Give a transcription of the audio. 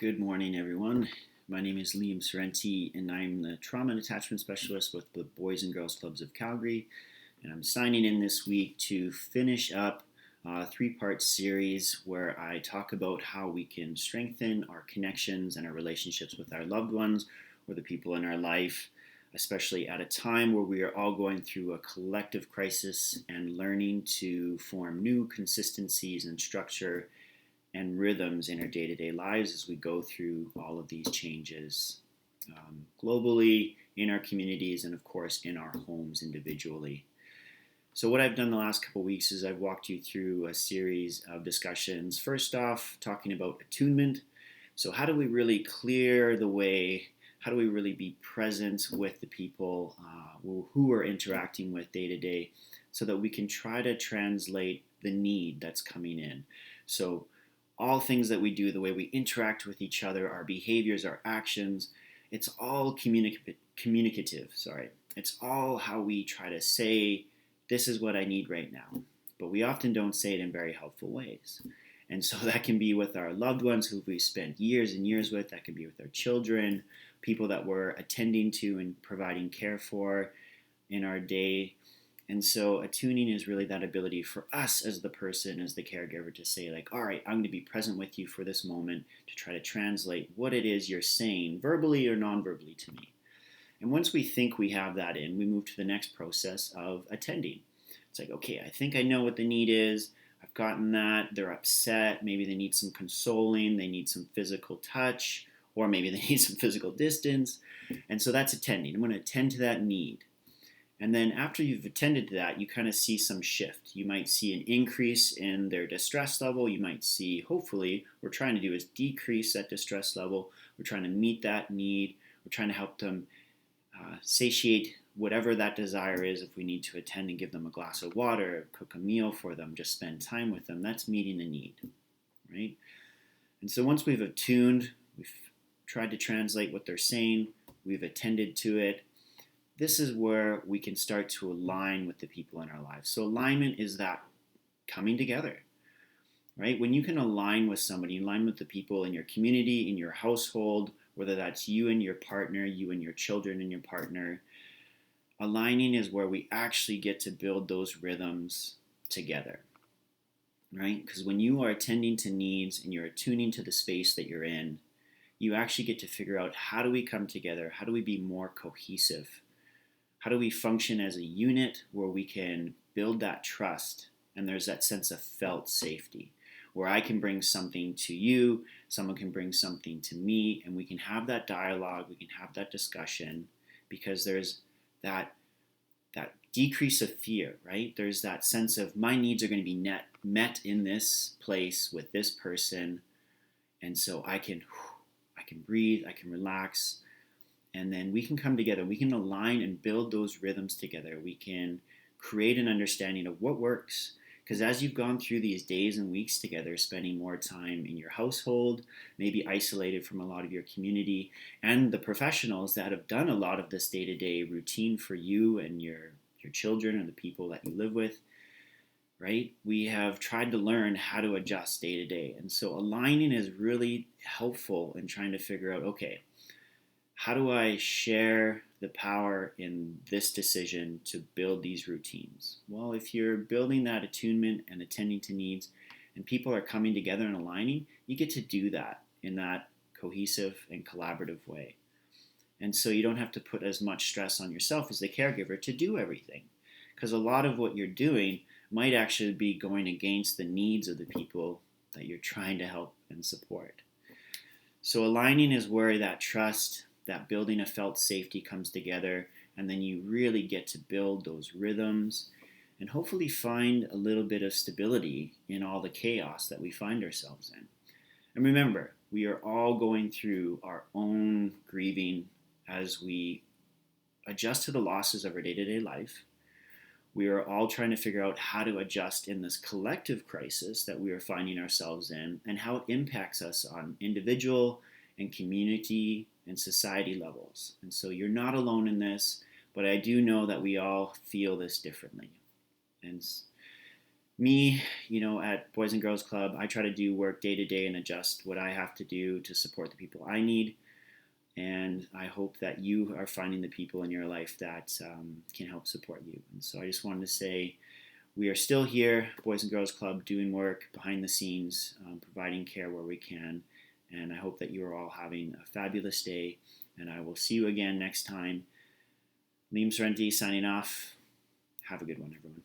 Good morning, everyone. My name is Liam Sorrenti, and I'm the Trauma and Attachment Specialist with the Boys and Girls Clubs of Calgary. And I'm signing in this week to finish up a three-part series where I talk about how we can strengthen our connections and our relationships with our loved ones or the people in our life, especially at a time where we are all going through a collective crisis and learning to form new consistencies and structure and rhythms in our day-to-day lives as we go through all of these changes globally, in our communities, and of course in our homes individually. So what I've done the last couple of weeks is I've walked you through a series of discussions. First off, talking about attunement. So how do we really clear the way? How do we really be present with the people who we're interacting with day to day so that we can try to translate the need that's coming in? So all things that we do, the way we interact with each other, our behaviors, our actions, it's all communicative. It's all how we try to say, this is what I need right now. But we often don't say it in very helpful ways. And so that can be with our loved ones who we've spent years and years with. That can be with our children, people that we're attending to and providing care for in our day. And so attuning is really that ability for us as the person, as the caregiver, to say like, all right, I'm going to be present with you for this moment to try to translate what it is you're saying verbally or non-verbally to me. And once we think we have that in, we move to the next process of attending. It's like, okay, I think I know what the need is. I've gotten that. They're upset. Maybe they need some consoling. They need some physical touch, or maybe they need some physical distance. And so that's attending. I'm going to attend to that need. And then after you've attended to that, you kind of see some shift. You might see an increase in their distress level. You might see, hopefully, what we're trying to do is decrease that distress level. We're trying to meet that need. We're trying to help them satiate whatever that desire is. If we need to attend and give them a glass of water, cook a meal for them, just spend time with them, that's meeting the need, right? And so once we've attuned, we've tried to translate what they're saying, we've attended to it, this is where we can start to align with the people in our lives. So alignment is that coming together, right? When you can align with somebody, align with the people in your community, in your household, whether that's you and your partner, you and your children and your partner, aligning is where we actually get to build those rhythms together, right? Because when you are attending to needs and you're attuning to the space that you're in, you actually get to figure out, how do we come together? How do we be more cohesive? How do we function as a unit where we can build that trust and there's that sense of felt safety, where I can bring something to you, someone can bring something to me, and we can have that dialogue, we can have that discussion, because there's that decrease of fear, right? There's that sense of my needs are going to be met in this place with this person, and so I can breathe, I can relax, and then we can come together, we can align and build those rhythms together. We can create an understanding of what works. Because as you've gone through these days and weeks together, spending more time in your household, maybe isolated from a lot of your community, and the professionals that have done a lot of this day-to-day routine for you and your children and the people that you live with, right? We have tried to learn how to adjust day to day. And so aligning is really helpful in trying to figure out, okay, how do I share the power in this decision to build these routines? Well, if you're building that attunement and attending to needs and people are coming together and aligning, you get to do that in that cohesive and collaborative way. And so you don't have to put as much stress on yourself as the caregiver to do everything, because a lot of what you're doing might actually be going against the needs of the people that you're trying to help and support. So aligning is where that trust, that building of felt safety comes together, and then you really get to build those rhythms and hopefully find a little bit of stability in all the chaos that we find ourselves in. And remember, we are all going through our own grieving as we adjust to the losses of our day-to-day life. We are all trying to figure out how to adjust in this collective crisis that we are finding ourselves in and how it impacts us on individual and community and society levels. And so you're not alone in this, but I do know that we all feel this differently. And Me, at Boys and Girls Club, I try to do work day to day and adjust what I have to do to support the people I need. And I hope that you are finding the people in your life that can help support you. And so I just wanted to say we are still here, Boys and Girls Club, doing work behind the scenes, providing care where we can. And I hope that you are all having a fabulous day. And I will see you again next time. Liam Sorrenti signing off. Have a good one, everyone.